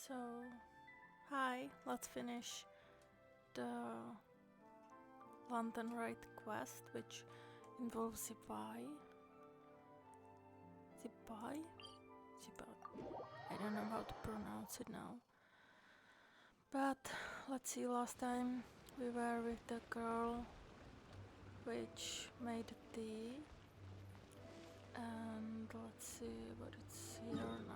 So, hi, let's finish the Lantern Rite quest, which involves Zibai. Zibai? Zibai. I don't know how to pronounce it now. But let's see, last time we were with the girl which made tea. And let's see what it's here now.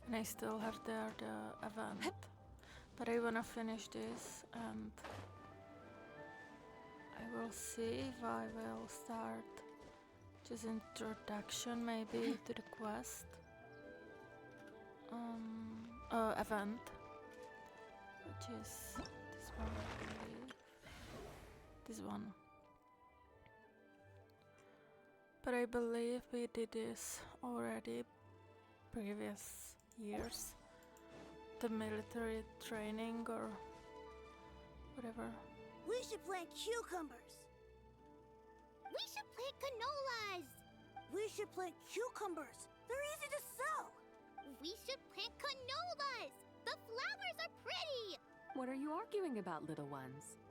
And I still have there the event. But I wanna finish this and I will see if I will start just introduction maybe to the quest. Event. Which is this one, I believe. This one. But I believe we did this already previous years. The military training or whatever. We should plant cucumbers. We should plant canolas. We should plant cucumbers. They're easy to sow. We should plant canolas. The flowers are pretty. What are you arguing about, little ones?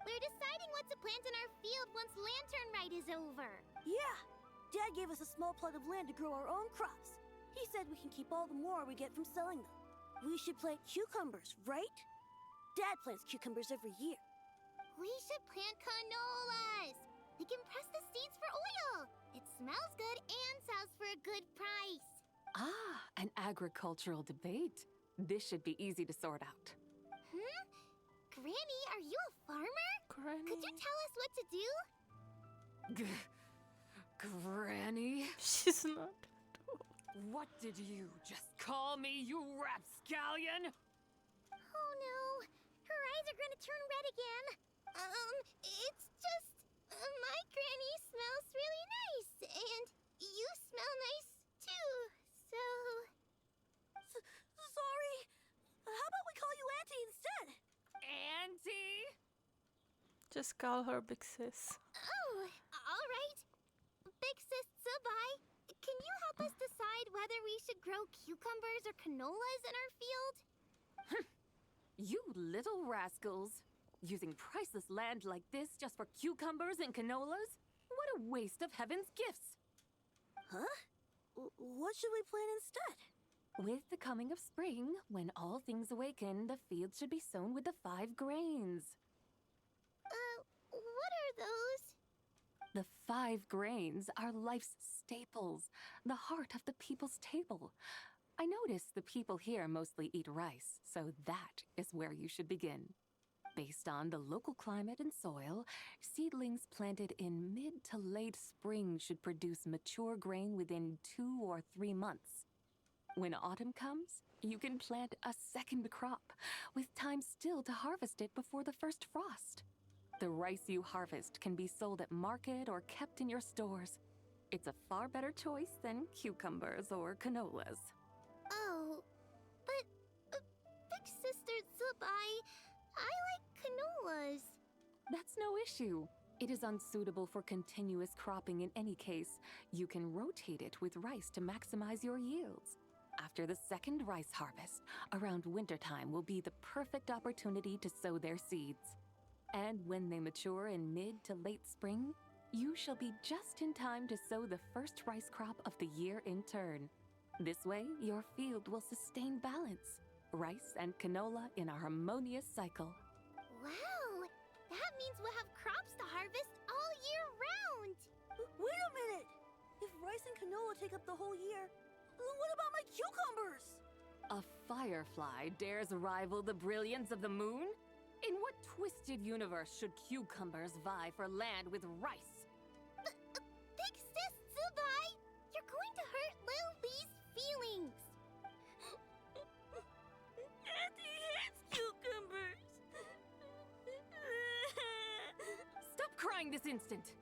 We're deciding what to plant in our field once Lantern Rite is over. Yeah. Dad gave us a small plot of land to grow our own crops. He said we can keep all the more we get from selling them. We should plant cucumbers, right? Dad plants cucumbers every year. We should plant canolas. We can press the seeds for oil. It smells good and sells for a good price. Ah, an agricultural debate. This should be easy to sort out. Granny, are you a farmer? Granny. Could you tell us what to do? Granny? She's not. What did you just call me, you rapscallion? Oh no, her eyes are gonna turn red again. It's just, my granny smells really nice, and you smell nice too, so... Sorry. How about we call you Auntie instead? Auntie? Just call her Big Sis. Oh, all right. Big Sis Zibai, can you help us decide whether we should grow cucumbers or canolas in our field? You little rascals. Using priceless land like this just for cucumbers and canolas? What a waste of heaven's gifts! Huh? What should we plant instead? With the coming of spring, when all things awaken, the field should be sown with the 5 grains. What are those? The 5 grains are life's staples, the heart of the people's table. I notice the people here mostly eat rice, so that is where you should begin. Based on the local climate and soil, seedlings planted in mid to late spring should produce mature grain within 2 or 3 months. When autumn comes, you can plant a second crop, with time still to harvest it before the first frost. The rice you harvest can be sold at market or kept in your stores. It's a far better choice than cucumbers or canolas. Oh, but Big Sister Zibai, I like canolas. That's no issue. It is unsuitable for continuous cropping in any case. You can rotate it with rice to maximize your yields. After the second rice harvest, around wintertime will be the perfect opportunity to sow their seeds. And when they mature in mid to late spring, you shall be just in time to sow the first rice crop of the year in turn. This way, your field will sustain balance. Rice and canola in a harmonious cycle. Wow, that means we'll have crops to harvest all year round. Wait a minute! If rice and canola take up the whole year, what about my cucumbers? A firefly dares rival the brilliance of the moon? In what twisted universe should cucumbers vie for land with rice? Big Sis Zibai, you're going to hurt Lil Lee's feelings. Auntie hates cucumbers. Stop crying this instant!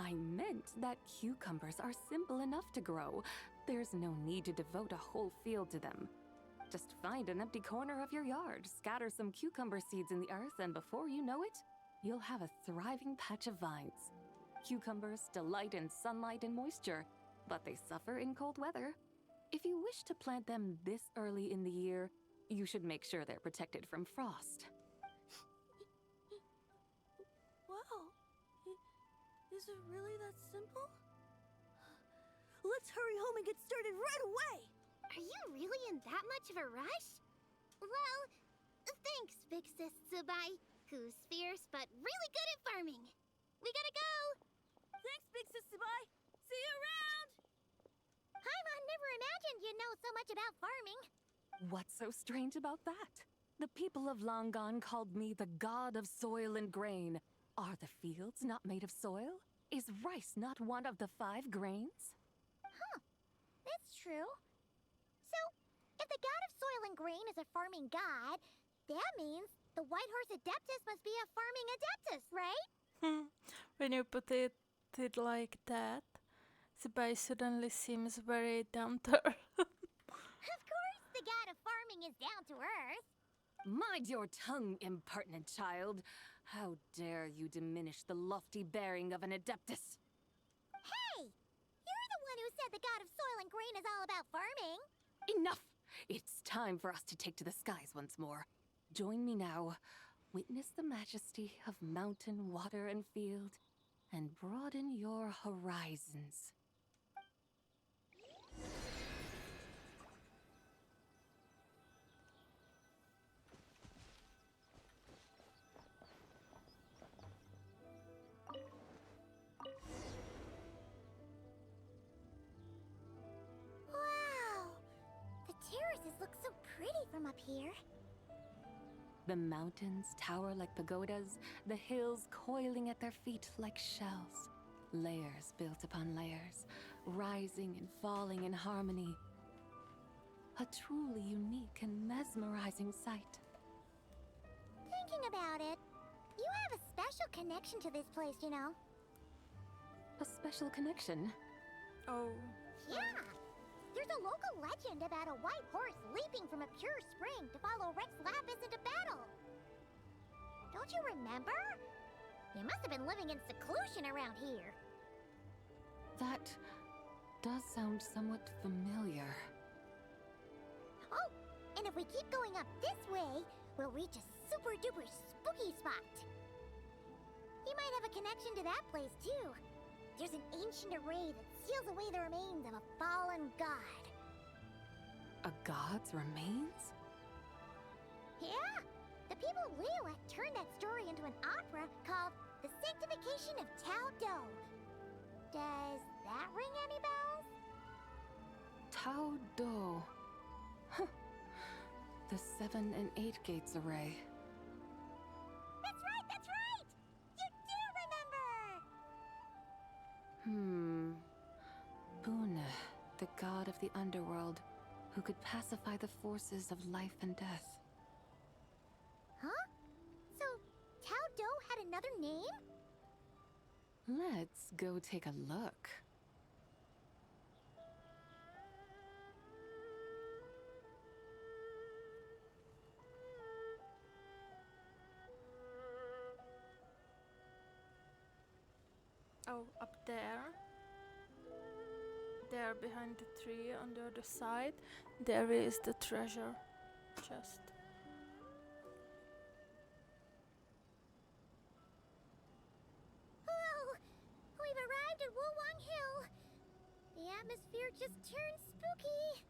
I meant that cucumbers are simple enough to grow. There's no need to devote a whole field to them. Just find an empty corner of your yard, scatter some cucumber seeds in the earth, and before you know it, you'll have a thriving patch of vines. Cucumbers delight in sunlight and moisture, but they suffer in cold weather. If you wish to plant them this early in the year, you should make sure they're protected from frost. Wow. Is it really that simple? Let's hurry home and get started right away! Are you really in that much of a rush? Well, thanks, Big Sis Zibai, who's fierce but really good at farming. We gotta go! Thanks, Big Sis Zibai! See you around! Paimon never imagined you'd know so much about farming. What's so strange about that? The people of Long Gone called me the god of soil and grain. Are the fields not made of soil? Is rice not one of the 5 grains? That's true. So, if the god of soil and grain is a farming god, that means the White Horse Adeptus must be a farming adeptus, right? When you put it like that, Zibai suddenly seems very down to earth. Of course, the god of farming is down to earth. Mind your tongue, impertinent child. How dare you diminish the lofty bearing of an adeptus? Hey! You're the one who said the god of soil and grain is all about farming. Enough! It's time for us to take to the skies once more. Join me now. Witness the majesty of mountain, water, and field, and broaden your horizons. Wow! The terraces look so pretty from up here. The mountains tower like pagodas, the hills coiling at their feet like shells. Layers built upon layers, rising and falling in harmony. A truly unique and mesmerizing sight. Thinking about it, you have a special connection to this place, you know. A special connection. Oh, Yeah! There's a local legend about a white horse leaping from a pure spring to follow Rex Lapis into battle. Don't you remember? You must have been living in seclusion around here. That does sound somewhat familiar. Oh, and if we keep going up this way, we'll reach a super duper spooky spot. You might have a connection to that place too. There's an ancient array that seals away the remains of a fallen god. A god's remains? Yeah! The people of Liyue turned that story into an opera called The Sanctification of Tao Do. Does that ring any bells? Tao Do. Huh. The 7 and 8 gates array. That's right, that's right! You do remember! Boone, the god of the underworld, who could pacify the forces of life and death. Huh? So, Tao Do had another name? Let's go take a look. oh, up there. There behind the tree on the other side, there is the treasure chest. Hello! We've arrived at Wulwang Hill. The atmosphere just turned spooky.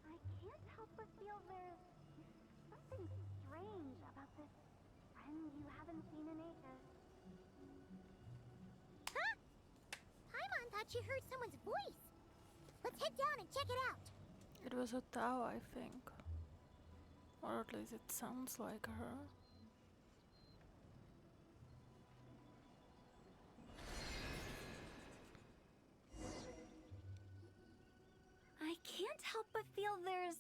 I can't help but feel there's something strange about this friend you haven't seen in ages. Huh? Paimon thought she heard someone's voice. Let's head down and check it out. It was a Tao, I think. Or at least it sounds like her. I can't help but feel there's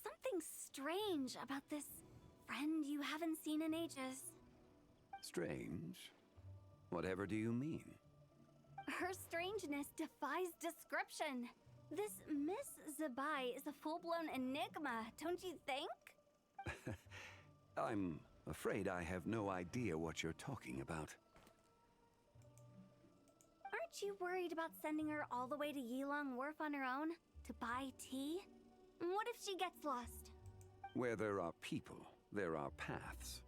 something strange about this friend you haven't seen in ages. Strange? Whatever do you mean? Her strangeness defies description. This Miss Zibai is a full-blown enigma, don't you think? I'm afraid I have no idea what you're talking about. Aren't you worried about sending her all the way to Yilong Wharf on her own to buy tea? What if she gets lost? Where there are people, there are paths.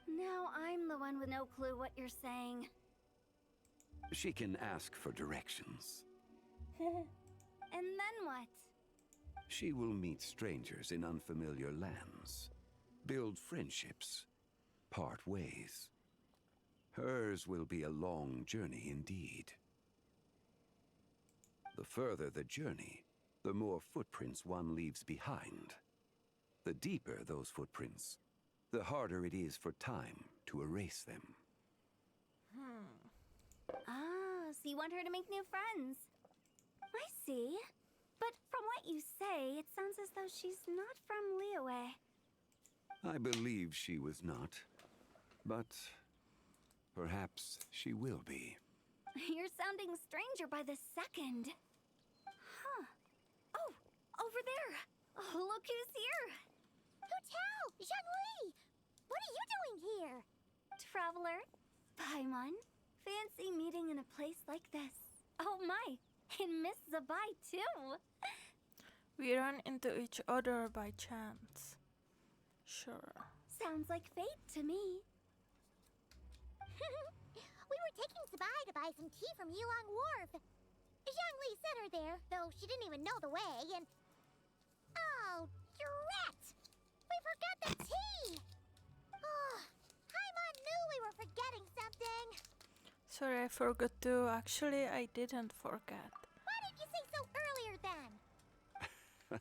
Now I'm the one with no clue what you're saying. She can ask for directions. And then what? She will meet strangers in unfamiliar lands, build friendships, part ways. Hers will be a long journey indeed. The further the journey, the more footprints one leaves behind. The deeper those footprints, the harder it is for time to erase them. Ah, so you want her to make new friends. I see. But from what you say, it sounds as though she's not from Liyue. I believe she was not, but perhaps she will be. You're sounding stranger by the second. Huh. Oh, over there. Oh, look who's here. Hu Tao! Zhongli! What are you doing here? Traveler, Paimon. Fancy meeting in a place like this. Oh my, and Miss Zibai too. We run into each other by chance. Sure. Sounds like fate to me. We were taking Zibai to buy some tea from Yilong Wharf. Zhongli sent her there, though she didn't even know the way, and... Oh, drat! We forgot the tea! Oh, Paimon knew we were forgetting something. Sorry, I forgot too. Actually, I didn't forget. Why didn't you say so earlier then?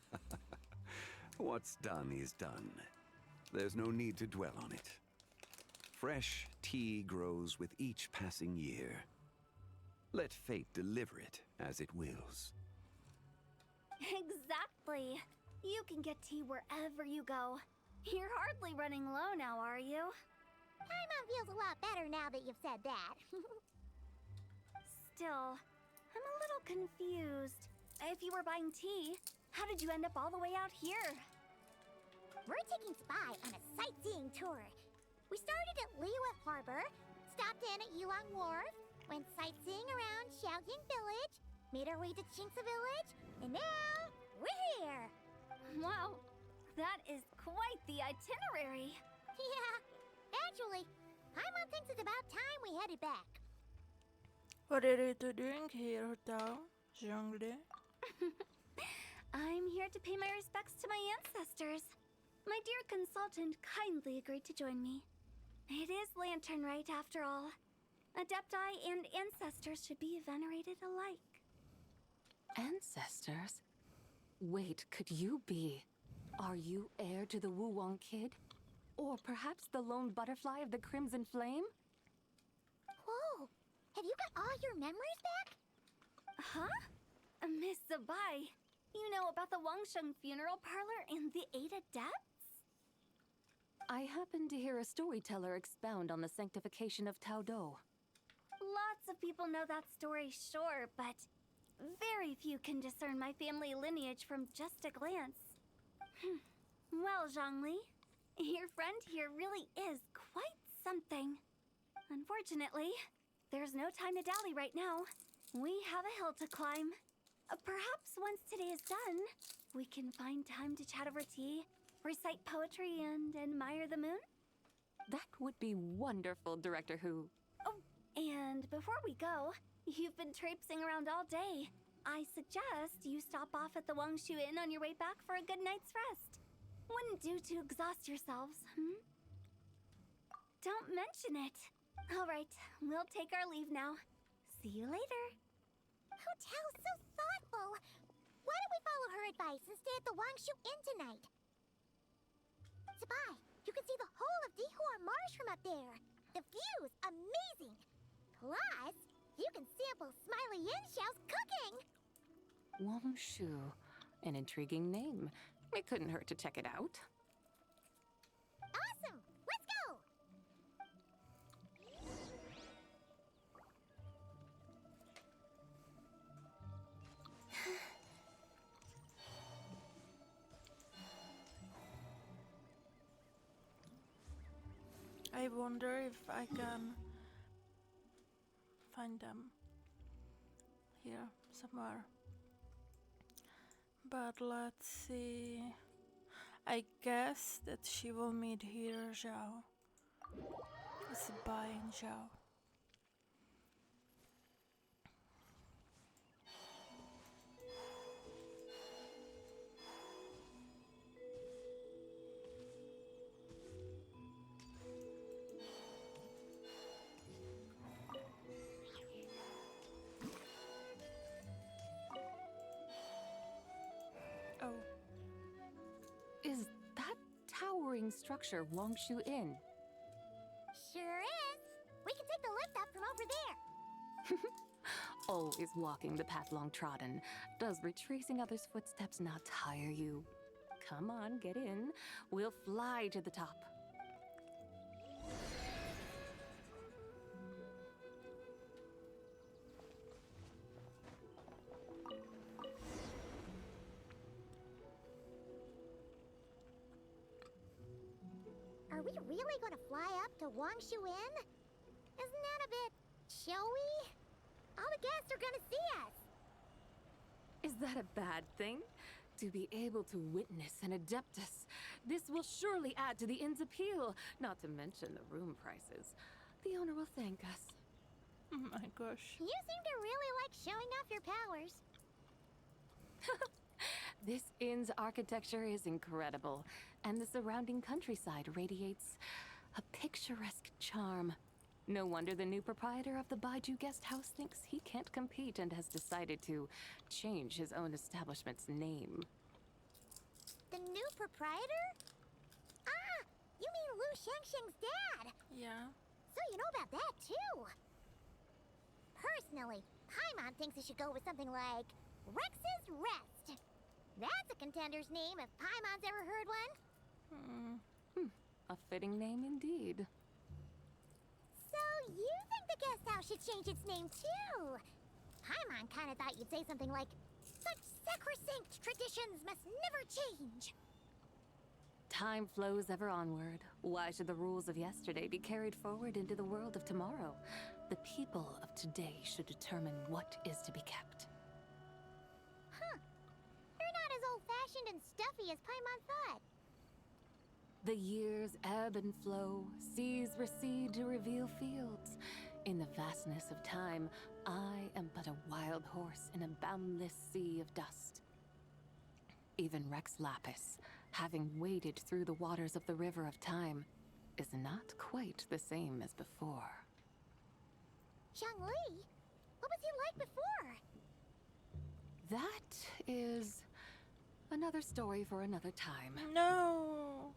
What's done is done. There's no need to dwell on it. Fresh tea grows with each passing year. Let fate deliver it as it wills. Exactly. You can get tea wherever you go. You're hardly running low now, are you? Paimon feels a lot better now that you've said that. Still, I'm a little confused. If you were buying tea, how did you end up all the way out here? We're taking Zibai on a sightseeing tour. We started at Liyue Harbor, stopped in at Yilong Wharf, went sightseeing around Xiaoying Village, made our way to Qingce Village, and now we're here. Wow, that is quite the itinerary. Yeah, actually, Paimon thinks it's about time we headed back. What are you doing here, Tao? Zhongli? I'm here to pay my respects to my ancestors. My dear consultant kindly agreed to join me. It is Lantern Rite, after all. Adepti and ancestors should be venerated alike. Ancestors? Wait, could you be? Are you heir to the Wu-Wong kid? Or perhaps the lone butterfly of the Crimson Flame? Whoa, have you got all your memories back? Huh? Miss Zibai, you know about the Wangsheng funeral parlor and the 8 adepts? I happened to hear a storyteller expound on the sanctification of Tao Do. Lots of people know that story, sure, but very few can discern my family lineage from just a glance. Well, Zhongli, your friend here really is quite something. Unfortunately, there's no time to dally right now. We have a hill to climb. Perhaps once today is done, we can find time to chat over tea, recite poetry, and admire the moon? That would be wonderful, Director Who. Oh, and before we go, you've been traipsing around all day. I suggest you stop off at the Wangshu Inn on your way back for a good night's rest. Wouldn't do to exhaust yourselves, Don't mention it. All right, we'll take our leave now. See you later. Hu Tao's so thoughtful. Why don't we follow her advice and stay at the Wangshu Inn tonight? Zibai, you can see the whole of Dihua Marsh from up there. The view's amazing. Plus, you can sample Smiley Yinshao's cooking. Wangshu. An intriguing name. It couldn't hurt to check it out. Awesome! Let's go! I wonder if I can find them here somewhere. But let's see. I guess that she will meet here Zhao. Zibai and Zhao. Oh, Is that towering structure Wangshu Inn? Sure is. We can take the lift up from over there. Always walking the path long trodden. Does retracing others' footsteps not tire you? Come on, get in. We'll fly to the top. Are we really going to fly up to Wangshu Inn? Isn't that a bit showy? All the guests are going to see us. Is that a bad thing? To be able to witness an Adeptus. This will surely add to the inn's appeal, not to mention the room prices. The owner will thank us. oh my gosh. You seem to really like showing off your powers. This inn's architecture is incredible, and the surrounding countryside radiates a picturesque charm. No wonder the new proprietor of the Baiju guest house thinks he can't compete and has decided to change his own establishment's name. The new proprietor? Ah, you mean Lu Shengsheng's dad. Yeah. So you know about that, too. Personally, Paimon thinks it should go with something like Rex's Rest. That's a contender's name if Paimon's ever heard one. A fitting name indeed. So you think the guest house should change its name, too? Paimon kinda thought you'd say something like, such sacrosanct traditions must never change. Time flows ever onward. Why should the rules of yesterday be carried forward into the world of tomorrow? The people of today should determine what is to be kept. Huh. You're not as old-fashioned and stuffy as Paimon thought. The years ebb and flow, seas recede to reveal fields. In the vastness of time, I am but a wild horse in a boundless sea of dust. Even Rex Lapis, having waded through the waters of the river of time, is not quite the same as before. Zhongli? What was he like before? That is another story for another time. No.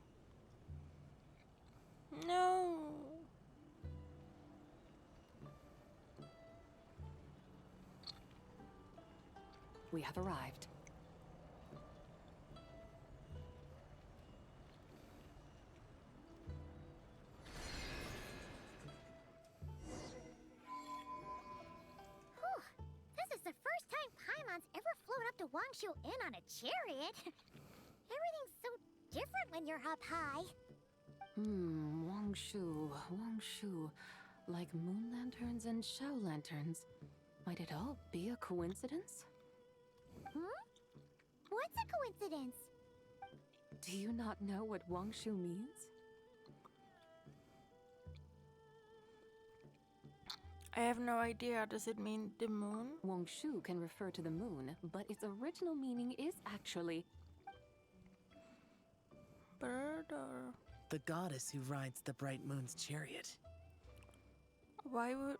No. We have arrived. Whew. This is the first time Paimon's ever flown up to Wangshu Inn on a chariot. Everything's so different when you're up high. Wangshu. Like moon lanterns and Shao lanterns. Might it all be a coincidence? What's a coincidence? Do you not know what Wangshu means? I have no idea. Does it mean the moon? Wangshu can refer to the moon, but its original meaning is actually Bird or The goddess who rides the bright moon's chariot. why would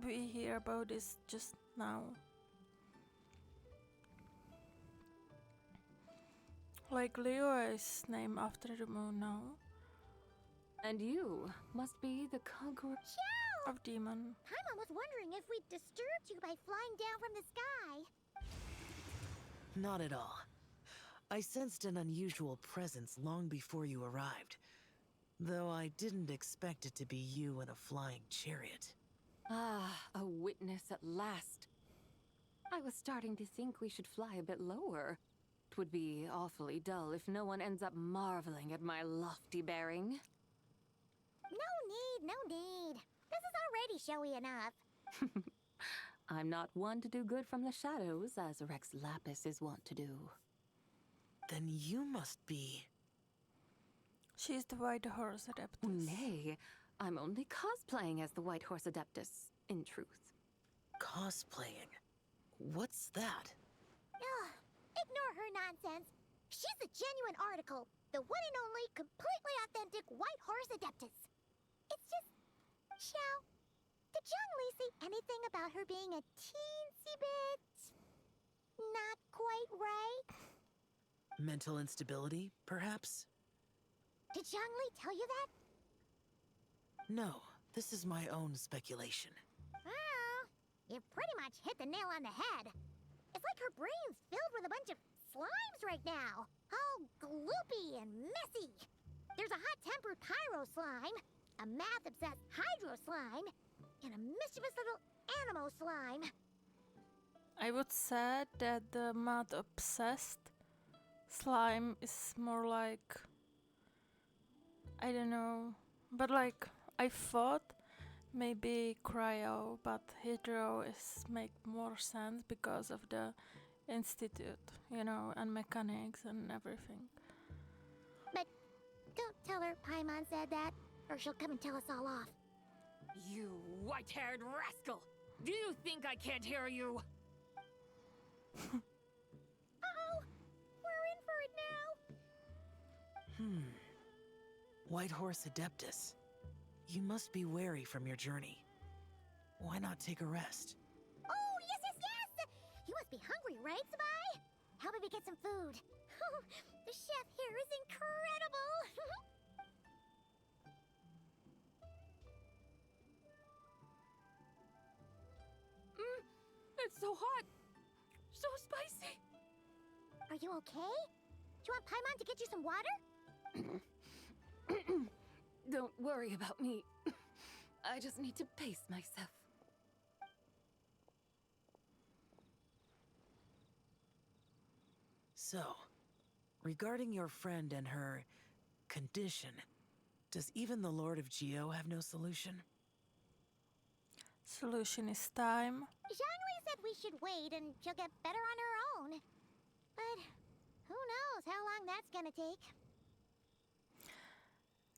we hear about this just now? Like Leo is named after the moon now. And you must be the conqueror. Chow! Of demon. Paimon was wondering if we'd disturbed you by flying down from the sky. Not at all. I sensed an unusual presence long before you arrived. Though I didn't expect it to be you in a flying chariot. Ah, a witness at last. I was starting to think we should fly a bit lower. It would be awfully dull if no one ends up marveling at my lofty bearing. No No need. This is already showy enough. I'm not one to do good from the shadows, as Rex Lapis is wont to do. Then you must be... She's the White Horse Adeptus. Nay, I'm only cosplaying as the White Horse Adeptus, in truth. cosplaying. What's that? Ugh, ignore her nonsense. She's the genuine article, the one and only, completely authentic White Horse Adeptus. It's just, Xiao, did Zhongli say anything about her being a teensy bit not quite right? Mental instability, perhaps? Did Zhongli tell you that? No, this is my own speculation. Well, you pretty much hit the nail on the head. It's like her brain's filled with a bunch of slimes right now. All gloopy and messy. There's a hot-tempered pyro slime, a math-obsessed hydro slime, and a mischievous little animal slime. I would say that the math obsessed slime is more like, I don't know, but like I thought maybe cryo, but hydro is make more sense because of the institute, you know, and mechanics and everything. But don't tell her Paimon said that, or she'll come and tell us all off. You white-haired rascal! Do you think I can't hear you? Uh-oh! We're in for it now! White Horse Adeptus. You must be wary from your journey. Why not take a rest? Oh, yes! You must be hungry, right, Zibai? How about we get some food? The chef here is incredible! It's so hot! So spicy! Are you okay? Do you want Paimon to get you some water? Don't worry about me. I just need to pace myself. So, regarding your friend and her condition, does even the Lord of Geo have no solution? Solution is time. Zhongli said we should wait and she'll get better on her own. But who knows how long that's gonna take.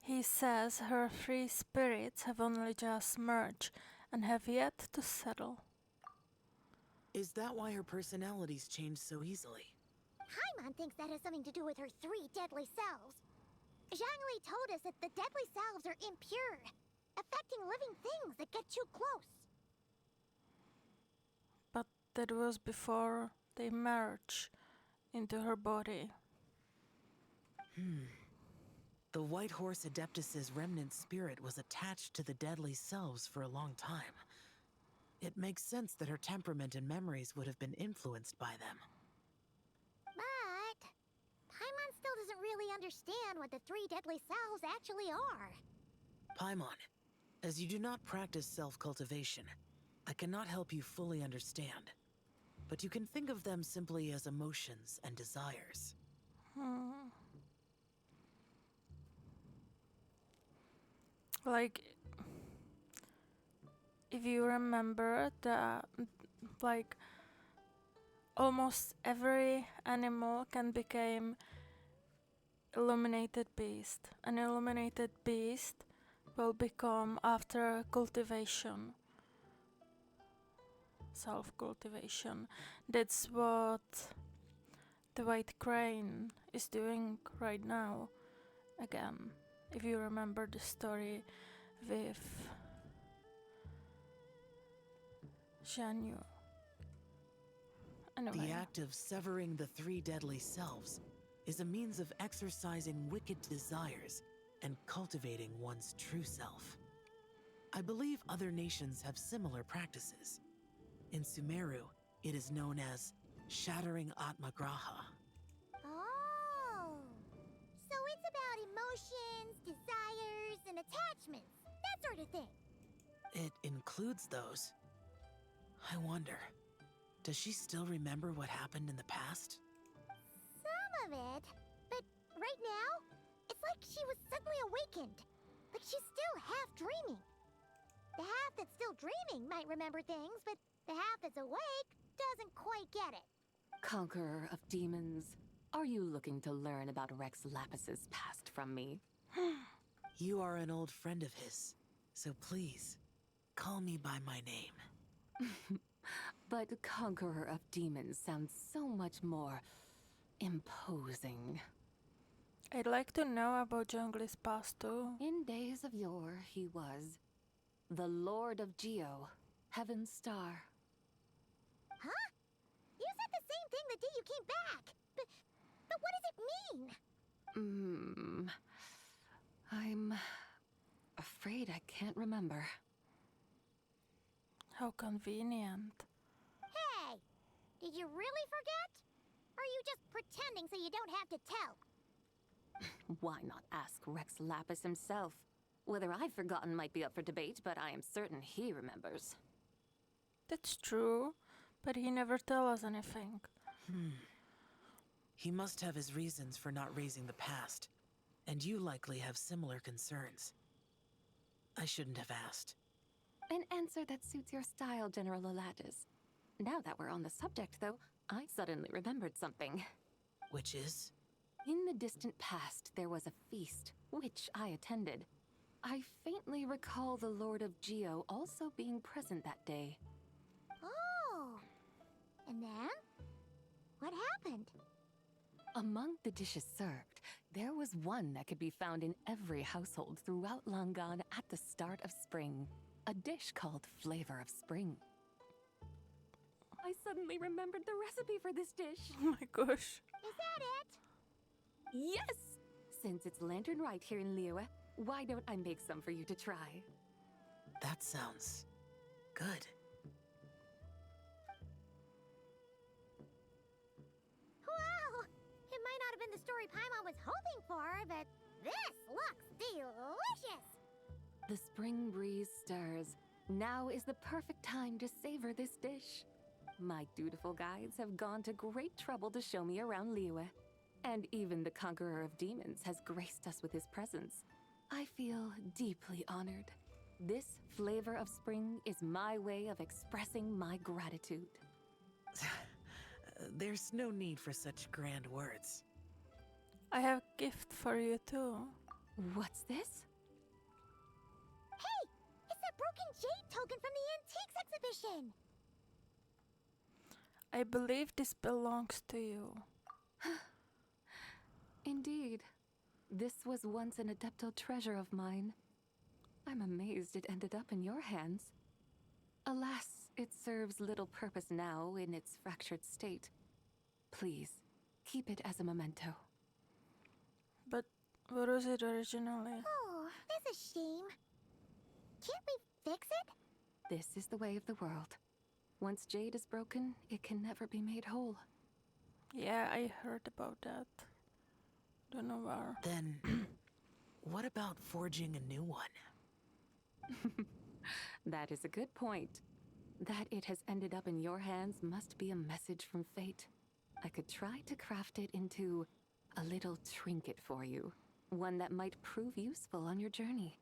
He says her three spirits have only just merged and have yet to settle. Is that why her personalities change so easily? Paimon thinks that has something to do with her 3 deadly selves. Zhongli told us that the deadly selves are impure, affecting living things that get too close. But that was before they merge into her body. The White Horse Adeptus's remnant spirit was attached to the deadly selves for a long time. It makes sense that her temperament and memories would have been influenced by them. But Paimon still doesn't really understand what the 3 deadly selves actually are. Paimon, as you do not practice self-cultivation, I cannot help you fully understand. But you can think of them simply as emotions and desires. Like, if you remember like, almost every animal can become illuminated beast. An illuminated beast will become after cultivation, self-cultivation. That's what the white crane is doing right now. Again, if you remember the story with Shanyu. Anyway. The act of severing the 3 deadly selves is a means of exercising wicked desires and cultivating one's true self. I believe other nations have similar practices. In Sumeru, it is known as shattering Atmagraha. Oh, so it's about emotions, desires, and attachments, that sort of thing. It includes those. I wonder, does she still remember what happened in the past? Some of it, but right now, it's like she was suddenly awakened. but she's still half dreaming. The half that's still dreaming might remember things, but the half that's awake doesn't quite get it. Conqueror of demons, are you looking to learn about Rex Lapis's past from me? You are an old friend of his, so please, call me by my name. But Conqueror of Demons sounds so much more imposing. I'd like to know about Zhongli's past too. In days of yore, he was the Lord of Geo, Heaven's Star. Huh? You said the same thing the day you came back. But what does it mean? I'm afraid I can't remember. How convenient. Hey, did you really forget? Or are you just pretending so you don't have to tell? Why not ask Rex Lapis himself? Whether I've forgotten might be up for debate, but I am certain he remembers. That's true, but he never tell us anything. He must have his reasons for not raising the past, and you likely have similar concerns. I shouldn't have asked. An answer that suits your style, General Elatis. Now that we're on the subject, though, I suddenly remembered something. Which is? In the distant past, there was a feast, which I attended. I faintly recall the Lord of Geo also being present that day. Oh. And then? What happened? Among the dishes served, there was one that could be found in every household throughout Langan at the start of spring. A dish called Flavor of Spring. I suddenly remembered the recipe for this dish. Oh my gosh. Is that it? Yes! Since it's Lantern Rite here in Liyue, why don't I make some for you to try? That sounds good. Wow! It might not have been the story Paimon was hoping for, but this looks delicious! The spring breeze stirs. Now is the perfect time to savor this dish. My dutiful guides have gone to great trouble to show me around Liyue. And even the Conqueror of Demons has graced us with his presence. I feel deeply honored. This Flavor of Spring is my way of expressing my gratitude. There's no need for such grand words. I have a gift for you too. What's this? Hey! It's that broken jade token from the Antiques exhibition! I believe this belongs to you. Indeed. This was once an Adeptal treasure of mine. I'm amazed it ended up in your hands. Alas, it serves little purpose now in its fractured state. Please, keep it as a memento. But what was it originally? Oh, that's a shame. Can't we fix it? This is the way of the world. Once jade is broken, it can never be made whole. Yeah, I heard about that. Don't know where. Then, what about forging a new one? That is a good point. That it has ended up in your hands must be a message from fate. I could try to craft it into a little trinket for you. One that might prove useful on your journey.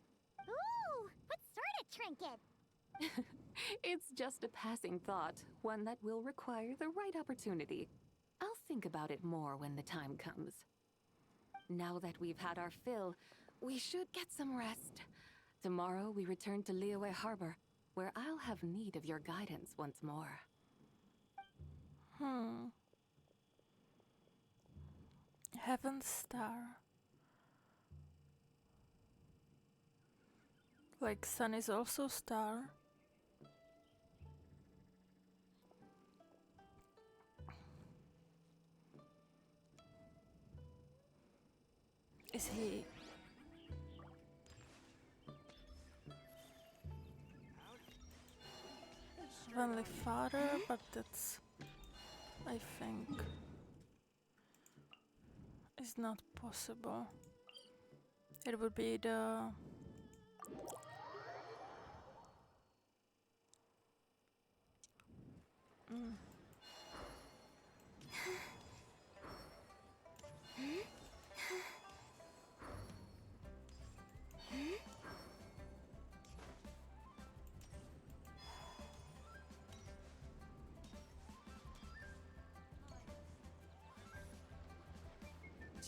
Ooh, what sort of trinket? It's just a passing thought, one that will require the right opportunity. I'll think about it more when the time comes. Now that we've had our fill, we should get some rest. Tomorrow we return to Liyue Harbor, where I'll have need of your guidance once more. Heaven's Star. Like sun is also star. Is he... Heavenly Father? But that's... I think... is not possible. It would be the...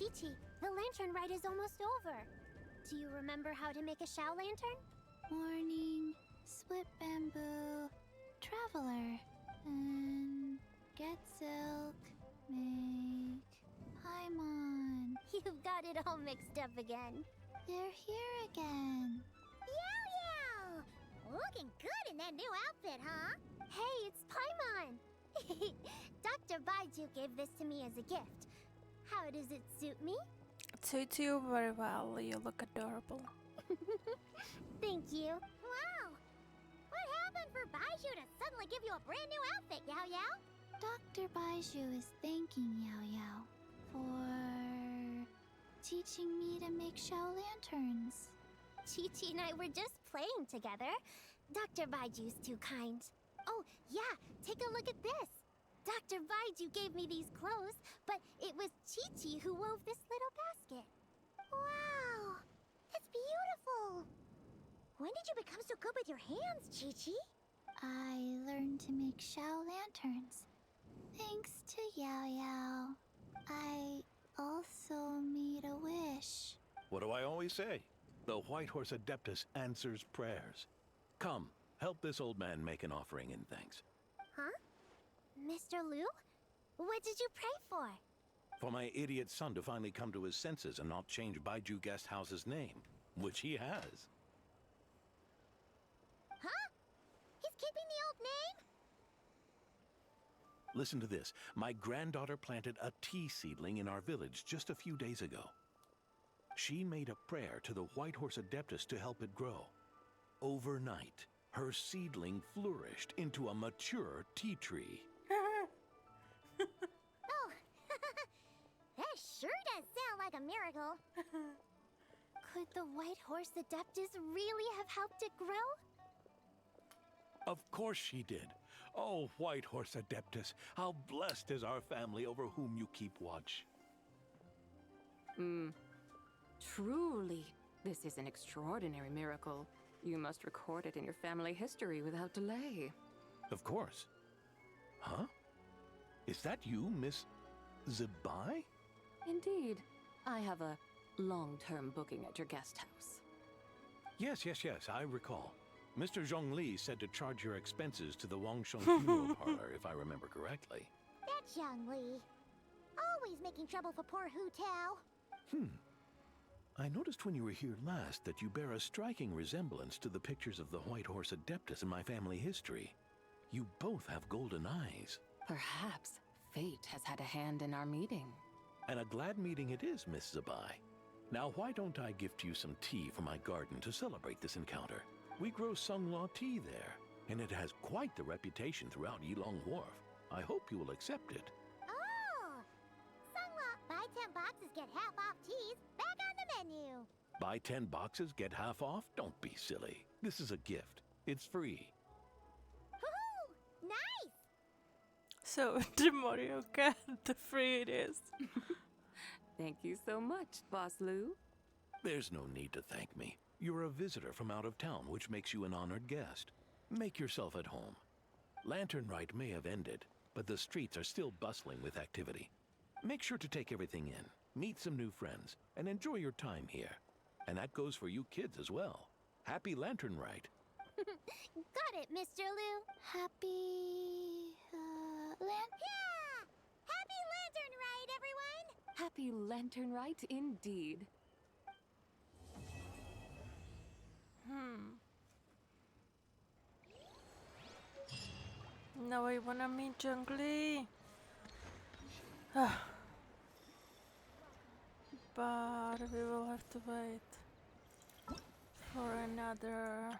Chi-Chi, the Lantern Rite is almost over. Do you remember how to make a Shao lantern? Morning, split bamboo, traveler, and get silk, make paimon. You've got it all mixed up again. They're here again. Yow yow! Looking good in that new outfit, huh? Hey, it's Paimon! Dr. Baiju gave this to me as a gift. How does it suit me? It suits you very well. You look adorable. Thank you. Wow! What happened for Baiju to suddenly give you a brand new outfit, Yao Yao? Dr. Baiju is thanking Yao Yao for teaching me to make Shao lanterns. Chi-Chi and I were just playing together. Dr. Baiju's too kind. Oh, yeah, take a look at this. Dr. Baiju gave me these clothes, but it was Chi-Chi who wove this little basket. Wow, that's beautiful. When did you become so good with your hands, Chi-Chi? I learned to make Shao lanterns. Thanks to Yao Yao. I also made a wish. What do I always say? The White Horse Adeptus answers prayers. Come, help this old man make an offering in thanks. Huh? Mr. Liu? What did you pray for? For my idiot son to finally come to his senses and not change Baiju Guest House's name, which he has. Huh? He's keeping the old name? Listen to this. My granddaughter planted a tea seedling in our village just a few days ago. She made a prayer to the White Horse Adeptus to help it grow. Overnight, her seedling flourished into a mature tea tree. Oh, that sure does sound like a miracle. Could the White Horse Adeptus really have helped it grow? Of course she did. Oh, White Horse Adeptus, how blessed is our family over whom you keep watch. Truly, this is an extraordinary miracle. You must record it in your family history without delay. Of course. Huh? Is that you, Miss Zibai? Indeed. I have a long-term booking at your guest house. Yes, I recall. Mr. Zhongli said to charge your expenses to the Wangsheng Funeral Parlor, if I remember correctly. That's Young Li. Always making trouble for poor Hu Tao. I noticed when you were here last that you bear a striking resemblance to the pictures of the White Horse Adeptus in my family history. You both have golden eyes. Perhaps fate has had a hand in our meeting. And a glad meeting it is, Miss Zibai. Now, why don't I gift you some tea from my garden to celebrate this encounter? We grow Sunglaw tea there, and it has quite the reputation throughout Yilong Wharf. I hope you will accept it. Oh! Sunglaw, buy 10 boxes, get half off teas, back on the menu. Buy 10 boxes, get half off? Don't be silly. This is a gift. It's free. Woohoo! Nice! So the more you get, the free it is. Thank you so much, Boss Lou. There's no need to thank me. You're a visitor from out of town, which makes you an honored guest. Make yourself at home. Lantern Rite may have ended, but the streets are still bustling with activity. Make sure to take everything in, meet some new friends, and enjoy your time here. And that goes for you kids as well. Happy Lantern Rite. Got it, Mr. Liu. Happy... Yeah! Happy Lantern Rite, everyone! Happy Lantern Rite indeed. Now I wanna meet Zhongli. But we will have to wait for another.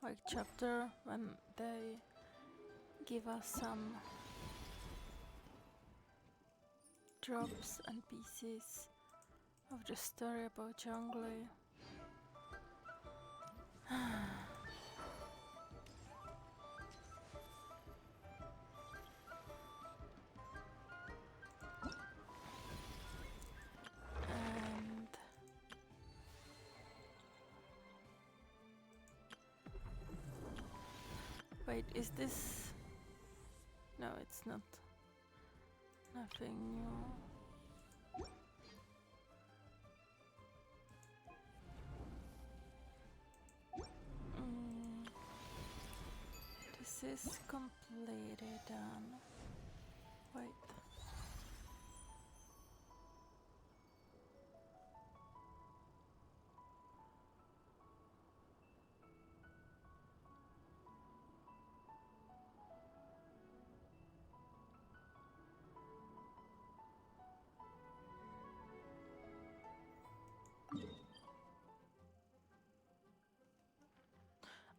Like chapter when they give us some drops and pieces of the story about Zhongli. And Wait, is this... No, it's not. Nothing new. This is completely done. Wait.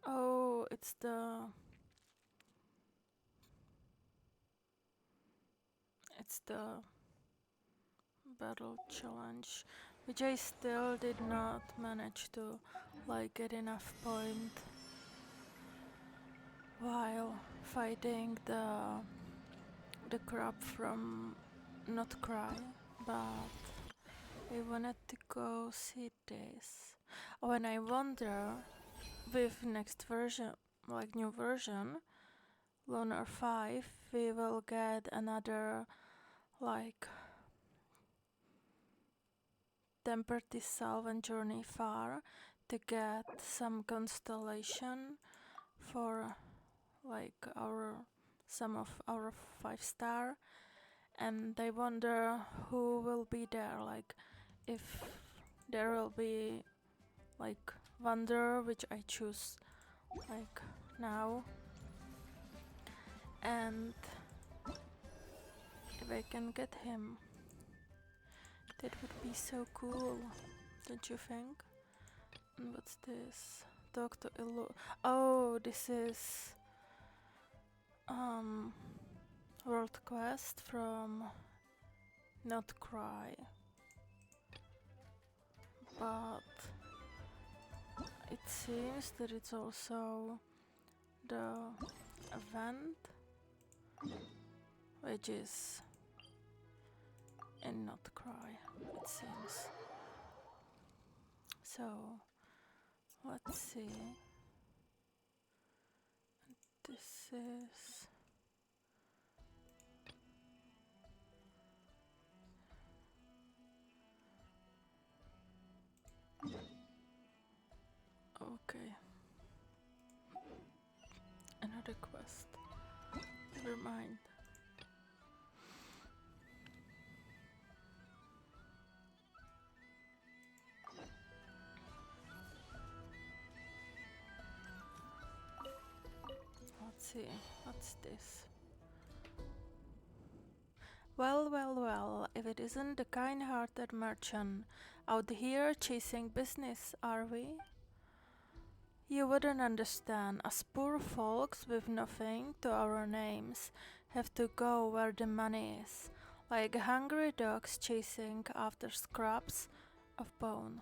Oh, it's the battle challenge, which I still did not manage to like get enough point while fighting the crab from Not Cry, but I wanted to go see this. Oh, and I wonder with next version, like new version, Lunar 5, we will get another like Tempered Self and Journey Far to get some constellation for like some of our 5-star, and I wonder who will be there, like if there will be like Wander, which I choose like now, and if I can get him, that would be so cool, don't you think? And what's this? Talk to Oh, this is World Quest from Not Cry, but it seems that it's also the event, which is in Not Cry, it seems. So, let's see. This is... Okay. Another quest. Never mind. Let's see. What's this? Well, well, well, if it isn't the kind-hearted merchant out here chasing business, are we? You wouldn't understand. Us poor folks with nothing to our names have to go where the money is, like hungry dogs chasing after scraps of bone.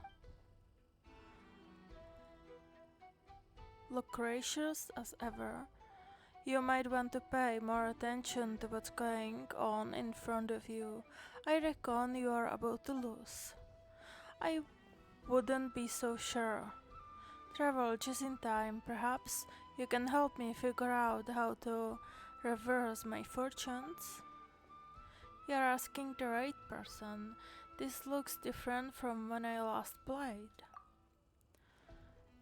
Look gracious as ever. You might want to pay more attention to what's going on in front of you. I reckon you are about to lose. I wouldn't be so sure. Travel just in time, perhaps you can help me figure out how to reverse my fortunes? You're asking the right person. This looks different from when I last played.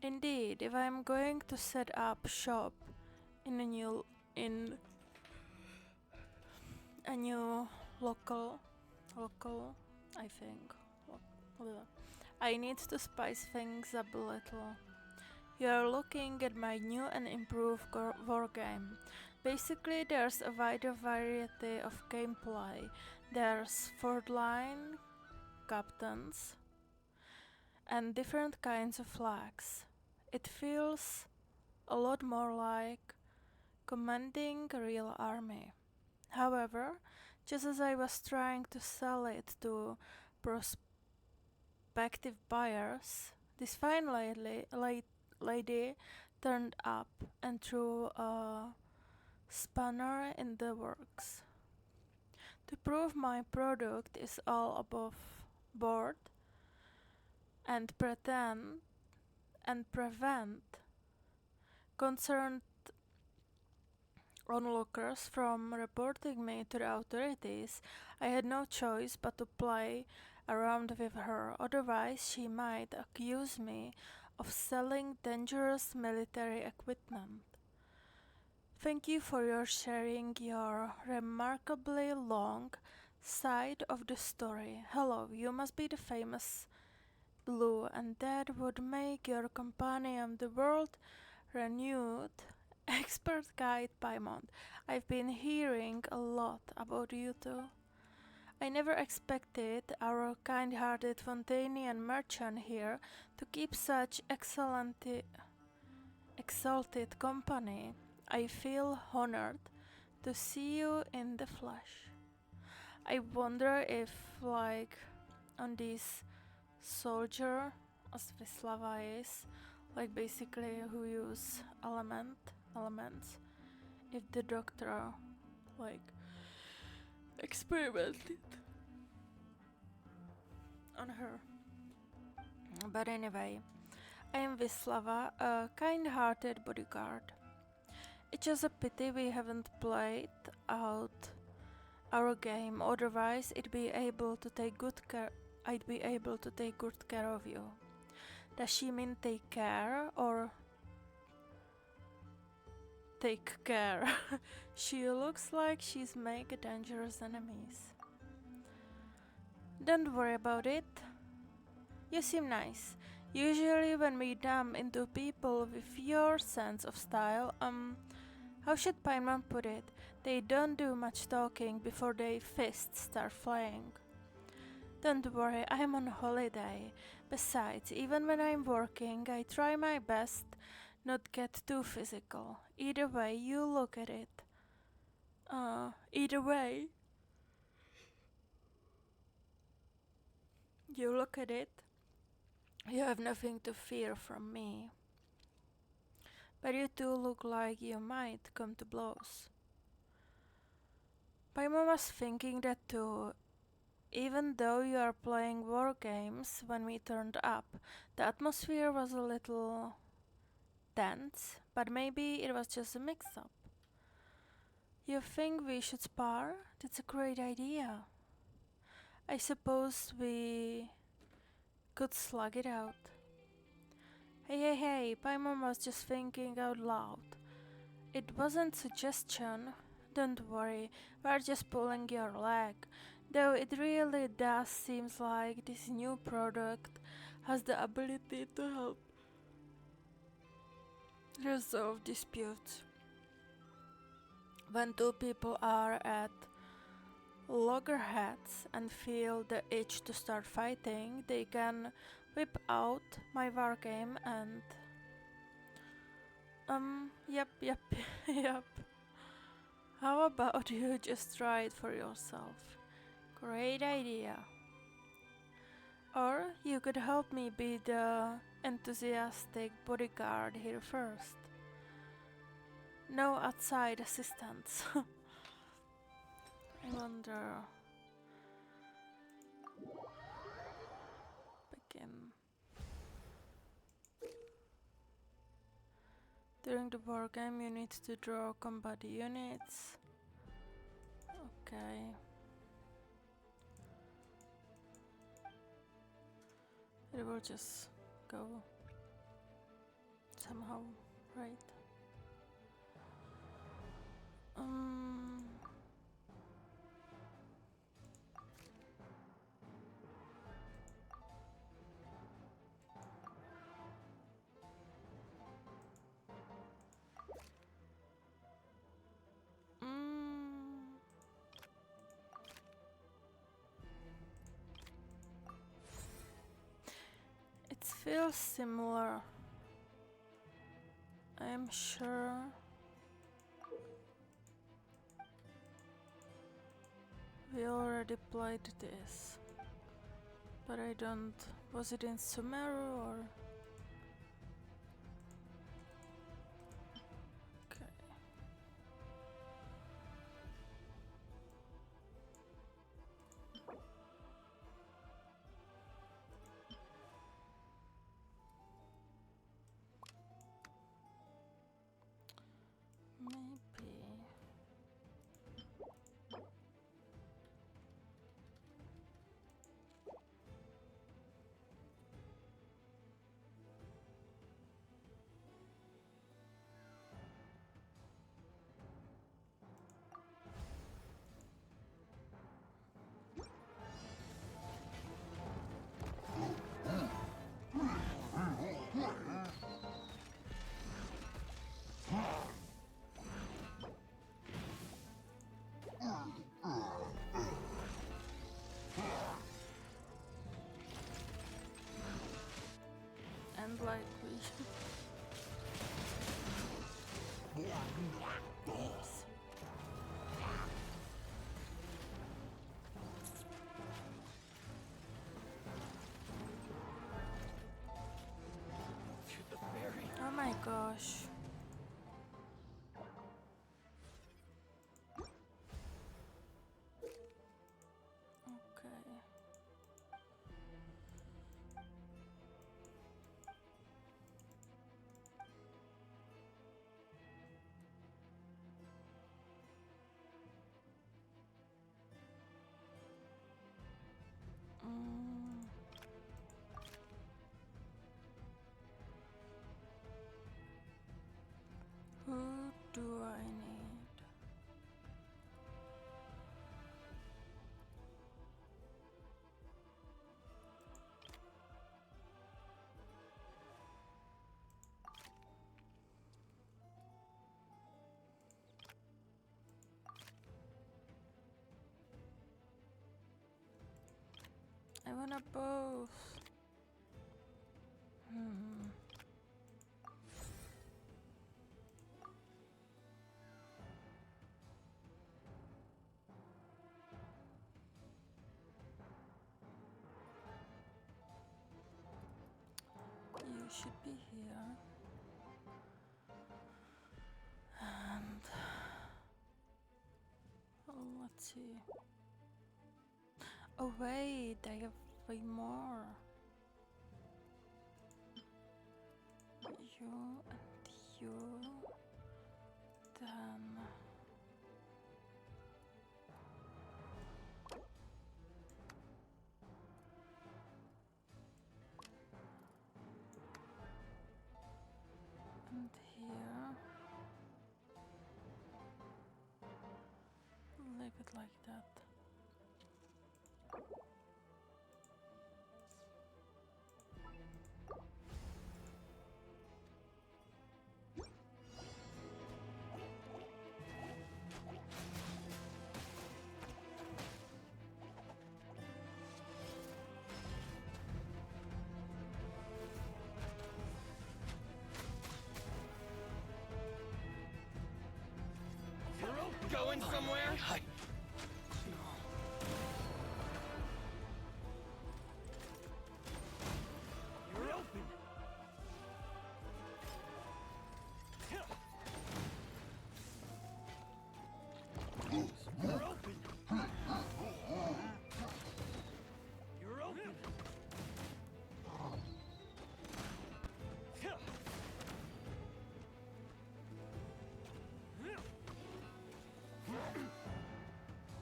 Indeed, if I'm going to set up shop in a new local, I think. I need to spice things up a little. You're looking at my new and improved wargame. Basically, there's a wider variety of gameplay. There's 4th-line captains and different kinds of flags. It feels a lot more like commanding a real army. However, just as I was trying to sell it to prospective buyers, this fine lady turned up and threw a spanner in the works. To prove my product is all above board and prevent concerned onlookers from reporting me to the authorities, I had no choice but to play around with her, otherwise she might accuse me of selling dangerous military equipment. Thank you for your sharing your remarkably long side of the story. Hello, you must be the famous Blue, and that would make your companion the world-renowned expert guide Paimon. I've been hearing a lot about you two. I never expected our kind-hearted Fontanian merchant here to keep such exalted company. I feel honored to see you in the flesh. I wonder if, like, on this soldier, as Vislava is, like basically who use elements, if the doctor, like, experimented on her. But anyway, I am Vislava, a kind-hearted bodyguard. It's just a pity we haven't played out our game, otherwise I'd be able to take good care of you. Does she mean take care or take care? She looks like she's make dangerous enemies. Don't worry about it. You seem nice. Usually when we dump into people with your sense of style, how should Paimon put it? They don't do much talking before their fists start flying. Don't worry, I'm on holiday. Besides, even when I'm working, I try my best not get too physical. Either way you look at it. Either way you look at it, you have nothing to fear from me. But you two look like you might come to blows. Paimon was thinking that too. Even though you are playing war games, when we turned up, the atmosphere was a little tense, but maybe it was just a mix-up. You think we should spar? That's a great idea. I suppose we could slug it out. Hey, Paimon was just thinking out loud. It wasn't suggestion. Don't worry, we're just pulling your leg. Though it really does seem like this new product has the ability to help resolve disputes. When two people are at loggerheads and feel the itch to start fighting, they can whip out my wargame and yep. Yep. How about you just try it for yourself? Great idea. Or you could help me be the enthusiastic bodyguard here first. No outside assistance. I wonder. Begin. During the war game you need to draw combat units. Okay. It will just go somehow, right? It feels similar. I'm sure. We already played this, but I don't. Was it in Sumeru or? Okay. Maybe. sound like we. Oops. Oh my gosh. Okay. Who do I need? I wanna both. You should be here. And let's see. Oh wait, I have way more. You and you. Then and here. Leave it like that. Going somewhere? You're open. You're open. You're open.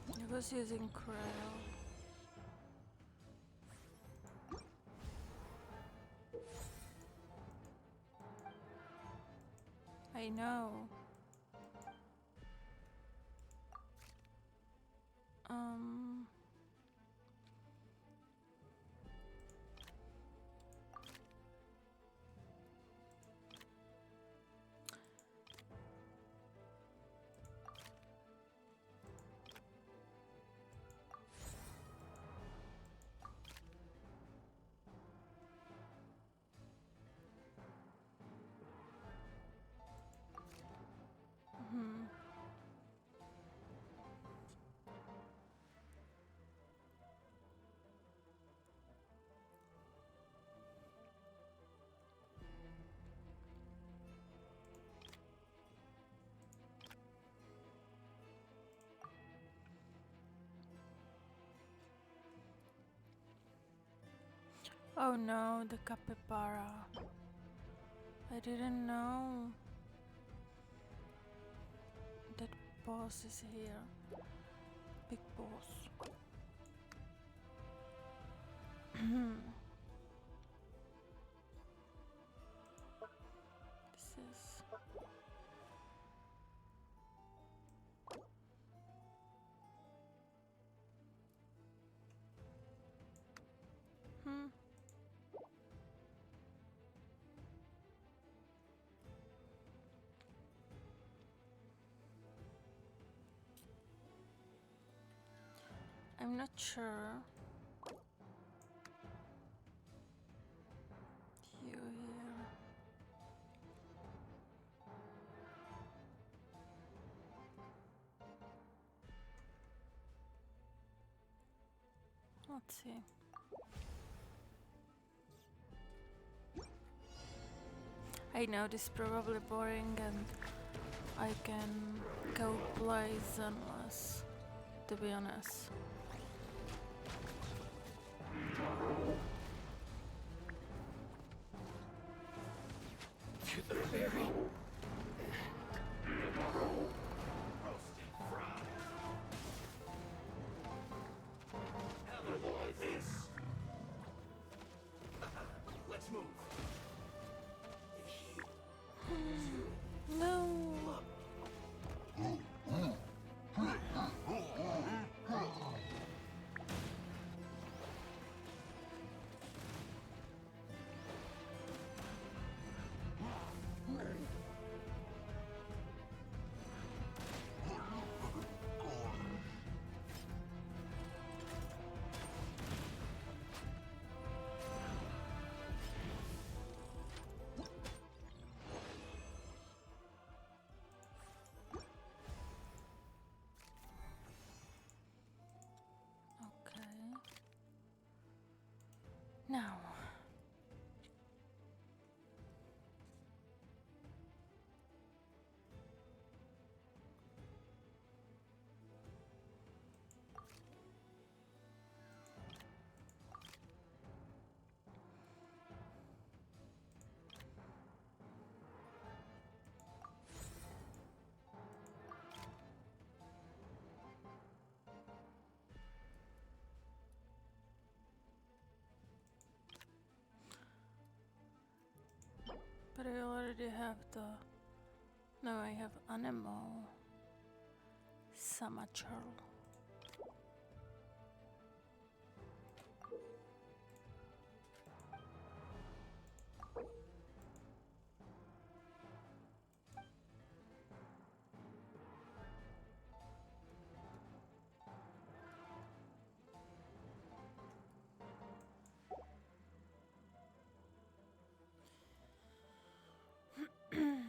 I was using Crow. I know. Oh no, the capybara. I didn't know that boss is here. Big boss. This is... I'm not sure. You here. Let's see. I know this is probably boring and I can go place unless, to be honest. To the ferry. Let's move. No. Okay. Now. But I already have the... No, I have animal. Samachurl. Hmm.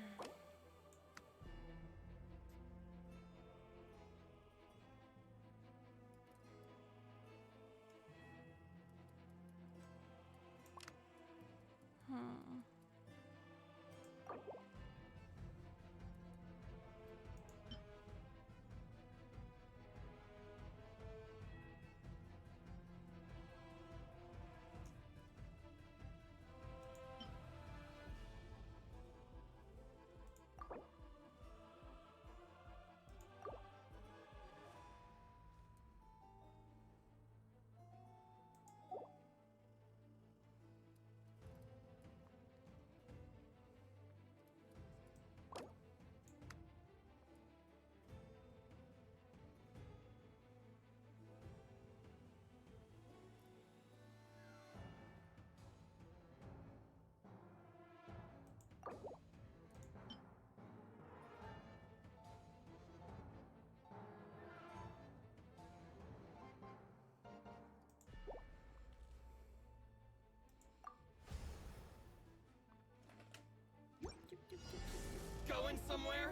Going somewhere?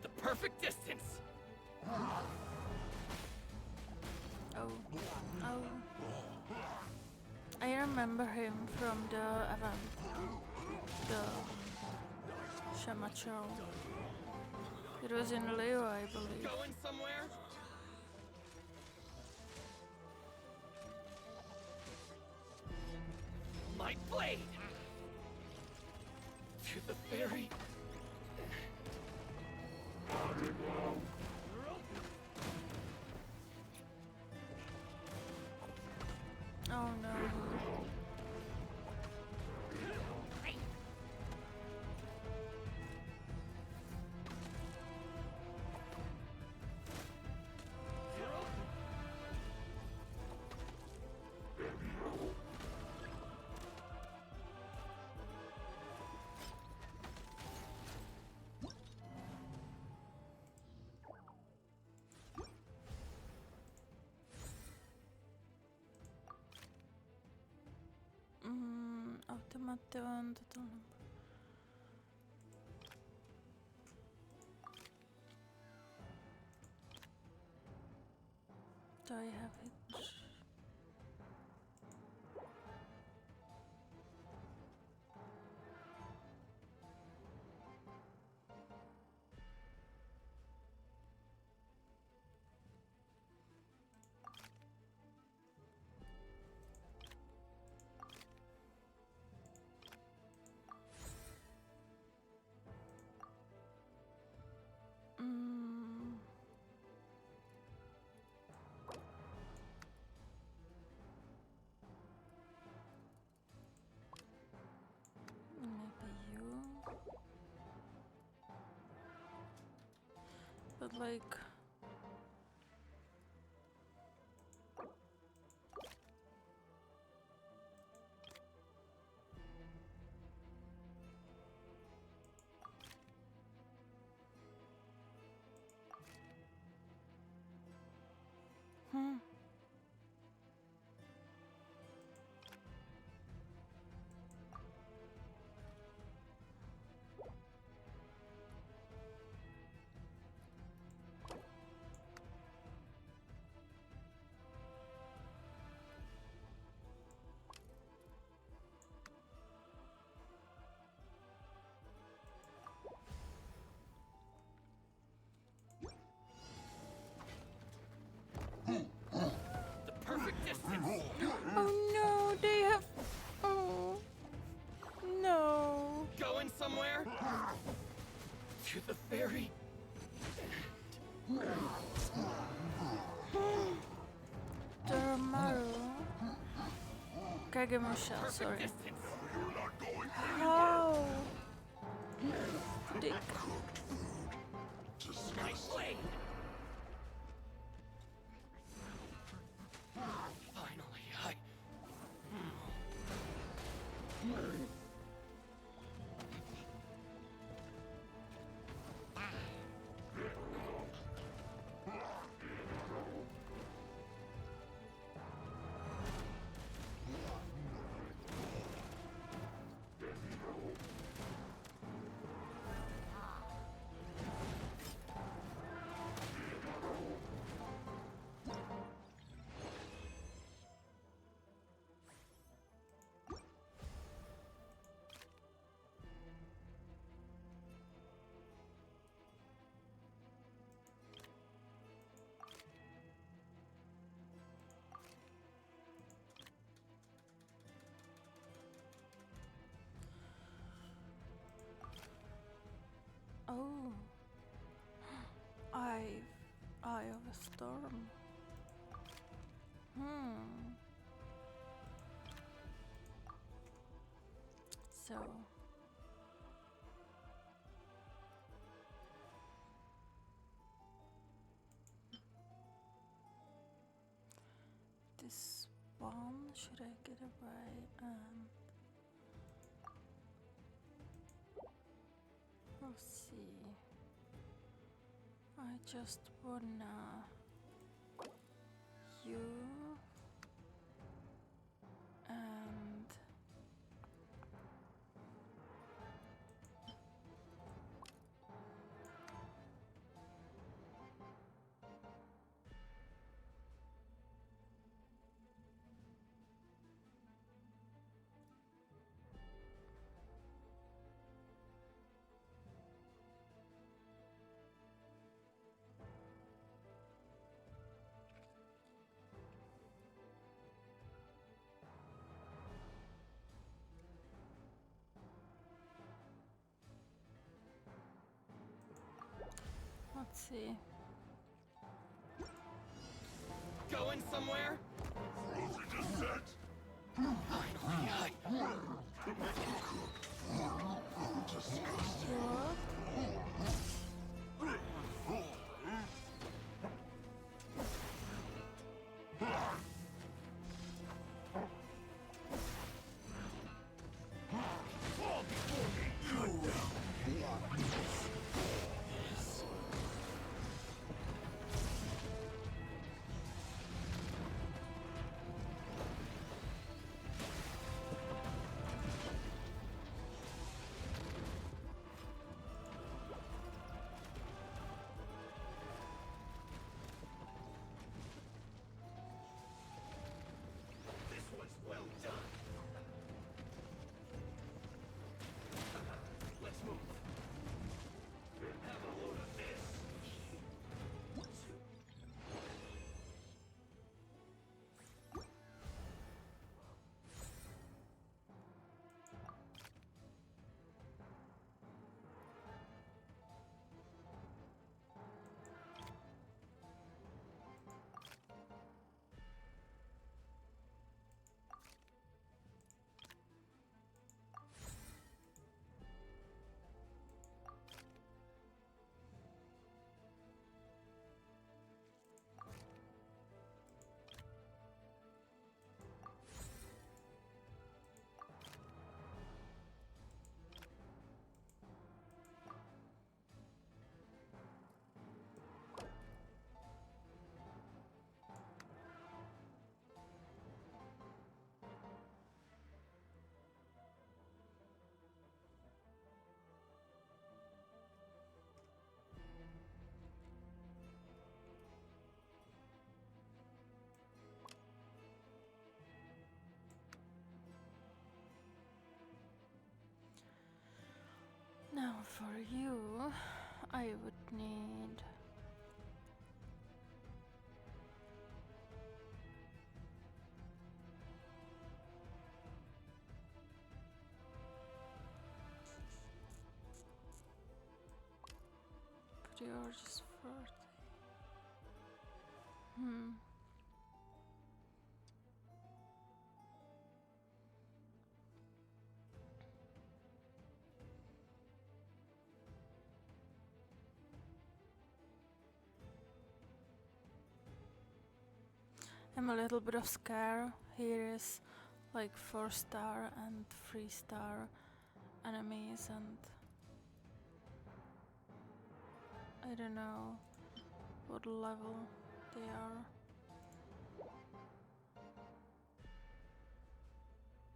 The perfect distance. Oh. Oh. I remember him from the event. The Shamachurl. It was in Leo, I believe. Going somewhere? My blade! To the ferry! Oh no. Automatic total number. do I have it? Maybe you. But like, The perfect distance. oh no, they have. Oh no. Going somewhere? To the ferry? Doramaru. Kagemusha, Perfect sorry. distance. How? Dick. Nice blade. Finally, I... Oh. Eye of a storm. So. This one, should I get away and we'll see. I just wanna you and let's see. Going somewhere? Finally, I... for you, I would need. But you're just 40. I'm a little bit of scare. Here is like 4-star and 3-star enemies, and I don't know what level they are.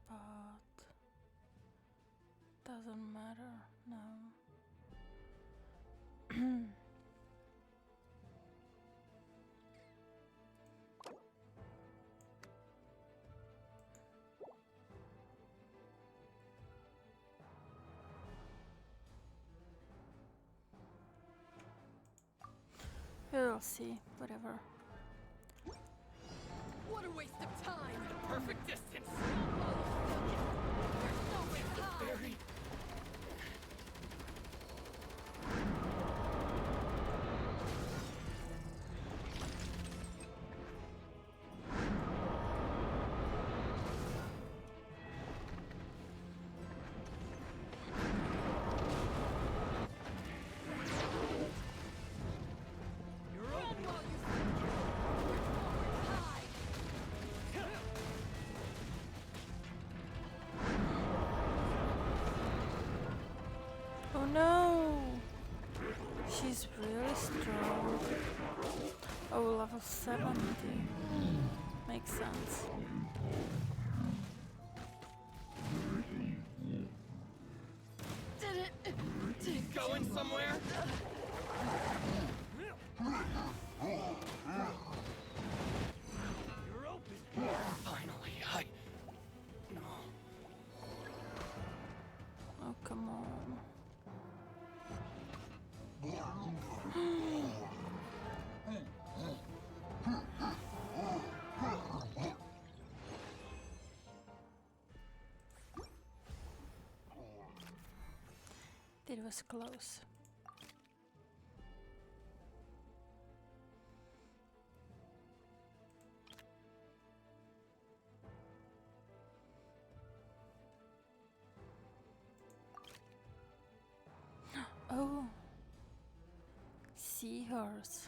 But doesn't matter now. We'll see, whatever. What a waste of time! The perfect distance! There's no way to Oh no! She's really strong. Oh, level 70. Makes sense. going somewhere? You're open. Finally, no. Oh, come on. It was close. Oh, seahorse.